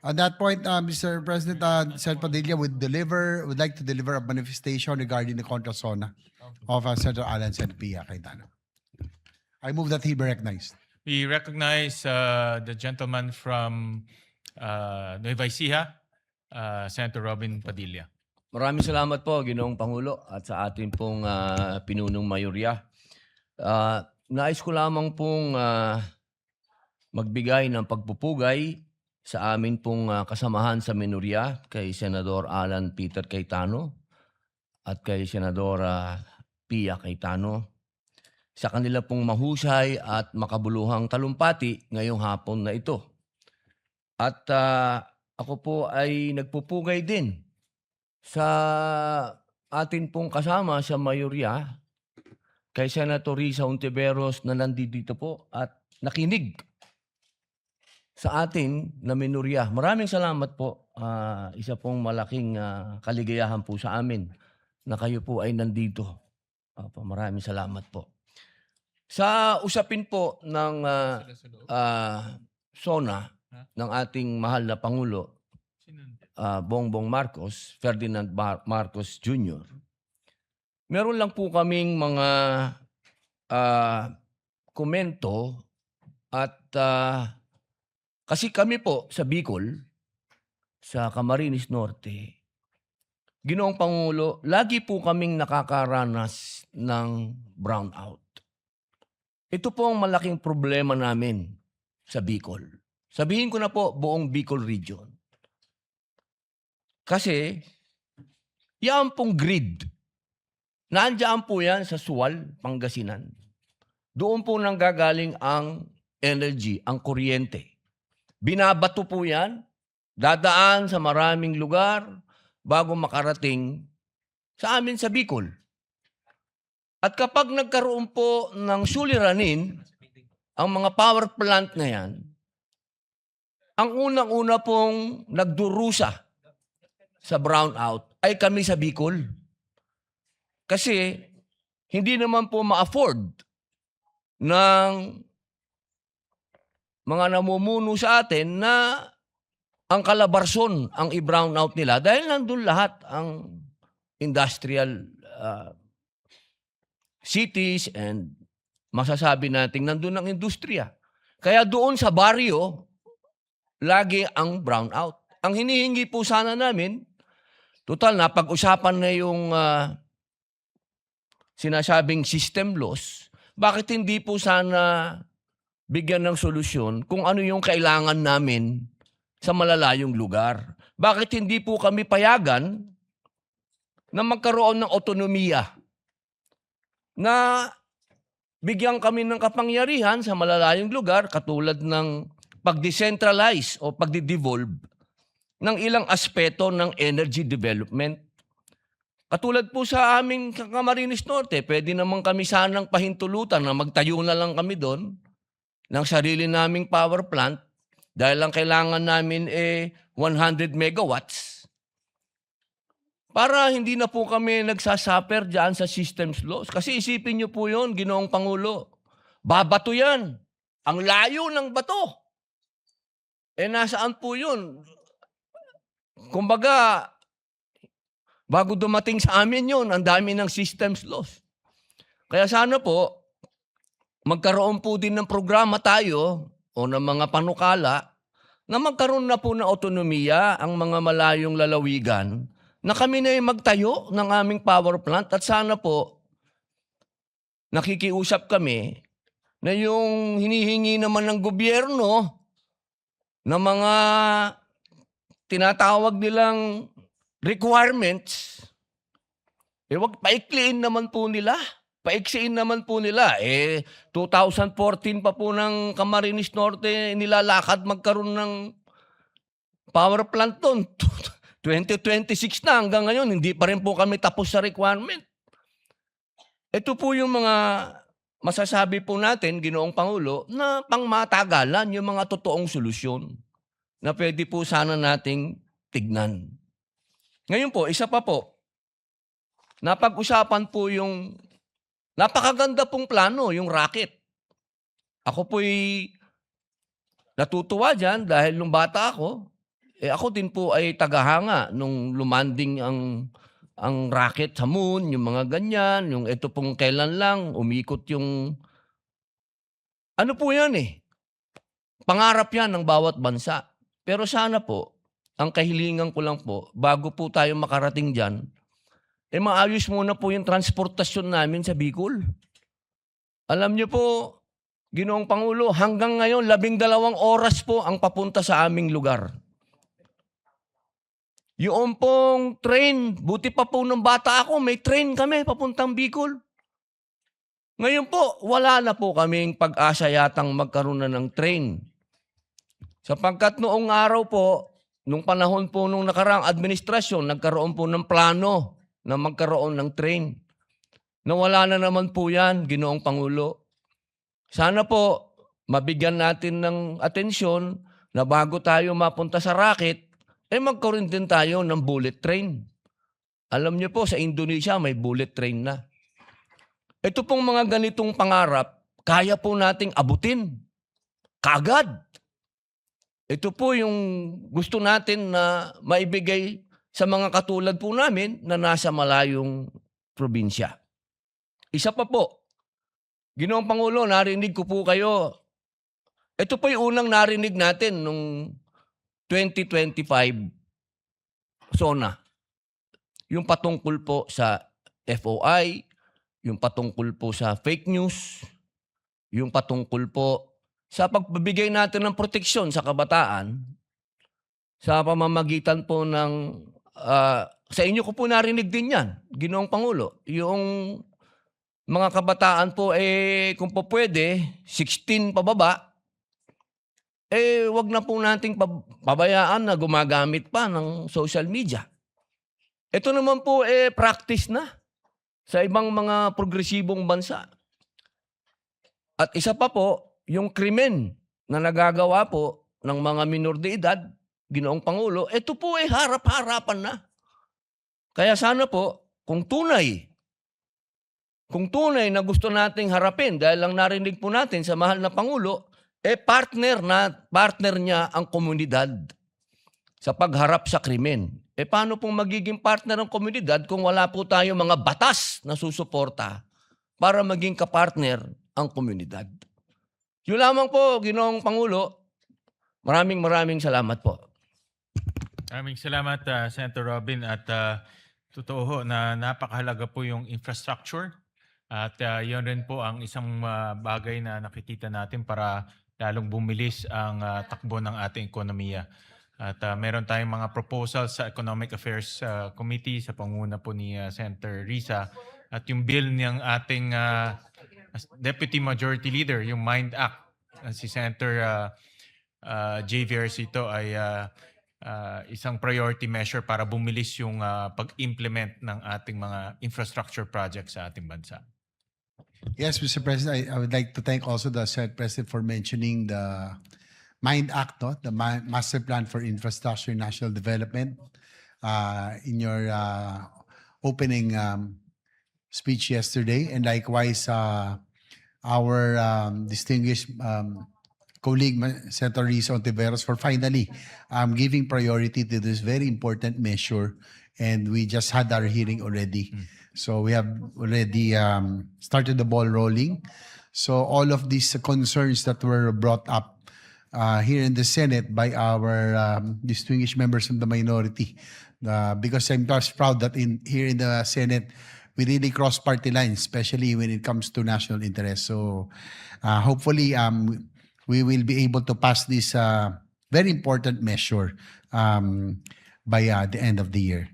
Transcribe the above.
On that point, Mr. President, Sen. Padilla would like to deliver a manifestation regarding the contrasona of Senator Alan Sen. Pia Cayetano. I move that he be recognized. We recognize the gentleman from Nueva Ecija, Senator Robin Padilla. Maraming salamat po, Ginoong Pangulo, at sa ating pong pinunong mayorya. Nais ko lamang pong magbigay ng pagpupugay sa amin pong kasamahan sa minorya kay Senador Alan Peter Cayetano at kay Senadora Pia Cayetano sa kanila pong mahusay at makabuluhang talumpati ngayong hapon na ito. At ako po ay nagpupugay din sa atin pong kasama sa mayorya kay Senator Risa Hontiveros na nandito po at nakinig sa atin na minorya. Maraming salamat po. Isa pong malaking kaligayahan po sa amin na kayo po ay nandito. Maraming salamat po. Sa usapin po ng SONA ng ating mahal na Pangulo, Bongbong Marcos, Ferdinand Marcos Jr., meron lang po kaming mga komento at kasi kami po sa Bicol, sa Camarines Norte, Ginoong Pangulo, lagi po kaming nakakaranas ng brownout. Ito po ang malaking problema namin sa Bicol. Sabihin ko na po buong Bicol region. Kasi, yan pong grid. Nandiyan po yan sa Sual, Pangasinan. Doon po nanggagaling ang energy, ang kuryente. Binabato po yan, dadaan sa maraming lugar bago makarating sa amin sa Bicol. At kapag nagkaroon po ng suliranin, ang mga power plant na yan, ang unang-una pong nagdurusa sa brownout ay kami sa Bicol. Kasi hindi naman po ma-afford ng mga namumuno sa atin na ang Calabarzon ang i-brownout nila dahil nandun lahat ang industrial cities and masasabi natin nandun ang industriya. Kaya doon sa baryo, lagi ang brownout. Ang hinihingi po sana namin, total napag-usapan na yung sinasabing system loss, bakit hindi po sana bigyan ng solusyon kung ano yung kailangan namin sa malalayong lugar? Bakit hindi po kami payagan na magkaroon ng otonomiya na bigyan kami ng kapangyarihan sa malalayong lugar katulad ng pag-decentralize o pag-devolve ng ilang aspeto ng energy development. Katulad po sa aming Camarines Norte, pwede naman kami sanang pahintulutan na magtayo na lang kami doon ng sarili naming power plant dahil ang kailangan namin 100 megawatts para hindi na po kami nagsasuffer dyan sa systems loss. Kasi isipin niyo po yun, Ginoong Pangulo, babato yan. Ang layo ng bato. Nasaan po yun? Kumbaga, bago dumating sa amin yun, ang dami ng systems loss. Kaya sana po, magkaroon po din ng programa tayo o ng mga panukala na magkaroon na po ng otonomiya ang mga malayong lalawigan na kami na magtayo ng aming power plant at sana po nakikiusap kami na yung hinihingi naman ng gobyerno na mga tinatawag nilang requirements, wag paikliin naman po nila. Paiksiin naman po nila. 2014 pa po ng Camarines Norte nilalakad magkaroon ng power plant doon. 2026 na hanggang ngayon, hindi pa rin po kami tapos sa requirement. Ito po yung mga masasabi po natin, Ginoong Pangulo, na pangmatagalan yung mga totoong solusyon na pwede po sana nating tignan. Ngayon po, isa pa po, napag-usapan po yung napakaganda pong plano, yung rocket. Ako po'y natutuwa dyan dahil nung bata ako, ako din po ay tagahanga nung lumanding ang rocket sa moon, yung mga ganyan, yung ito pong kailan lang, umikot yung, ano po yan eh, pangarap yan ng bawat bansa. Pero sana po, ang kahilingan ko lang po, bago po tayo makarating dyan, maayos muna po yung transportasyon namin sa Bicol. Alam niyo po, Ginoong Pangulo, hanggang ngayon, 12 oras po ang papunta sa aming lugar. Yung pong train, buti pa po nung bata ako, may train kami papuntang Bicol. Ngayon po, wala na po kaming pag-asa yatang magkaroon na ng train. Sapagkat noong araw po, nung panahon po nung nakaraang administrasyon, nagkaroon po ng plano na magkaroon ng train. Nawala na naman po yan, Ginoong Pangulo. Sana po, mabigyan natin ng atensyon na bago tayo mapunta sa rocket, magkaroon din tayo ng bullet train. Alam niyo po, sa Indonesia may bullet train na. Ito pong mga ganitong pangarap, kaya po nating abutin. Kaagad. Ito po yung gusto natin na maibigay sa mga katulad po namin na nasa malayong probinsya. Isa pa po, Ginoong Pangulo, narinig ko po kayo. Ito po yung unang narinig natin nung 2025 SONA. Yung patungkol po sa FOI, yung patungkol po sa fake news, yung patungkol po sa pagbibigay natin ng proteksyon sa kabataan sa pamamagitan po ng, sa inyo ko po narinig din yan, Ginoong Pangulo, yung mga kabataan po, kung po pwede, 16 pababa, wag na po nating pabayaan na gumagamit pa ng social media. Ito naman po, practice na sa ibang mga progresibong bansa. At isa pa po, yung krimen na nagagawa po ng mga minor de edad, Ginoong Pangulo, ito po harap-harapan na. Kaya sana po, kung tunay na gusto nating harapin, dahil lang narinig po natin sa mahal na Pangulo, partner niya ang komunidad sa pagharap sa krimen. Paano pong magiging partner ang komunidad kung wala po tayo mga batas na susuporta para maging kapartner ang komunidad? Yun lamang po, Ginoong Pangulo. Maraming salamat po. Maraming salamat, Senator Robin. At totoo ho na napakahalaga po yung infrastructure. At yun rin po ang isang bagay na nakikita natin para lalong bumilis ang takbo ng ating ekonomiya. At meron tayong mga proposals sa Economic Affairs Committee sa panguna po ni Senator Risa. At yung bill ng ating Deputy Majority Leader, yung MIND Act, si Senator J.V. Arcito ay isang priority measure para bumilis yung pag-implement ng ating mga infrastructure projects sa ating bansa. Yes, Mr. President, I would like to thank also the Senate President for mentioning the MIND Act, no? The Master Plan for Infrastructure and National Development, in your opening speech yesterday. And likewise, our distinguished colleague, Senator Risa Ontiveros, for finally giving priority to this very important measure. And we just had our hearing already. So we have already started the ball rolling. So all of these concerns that were brought up here in the Senate by our distinguished members of the minority, because I'm just proud that here in the Senate, we really cross party lines, especially when it comes to national interest. So hopefully we will be able to pass this very important measure by the end of the year.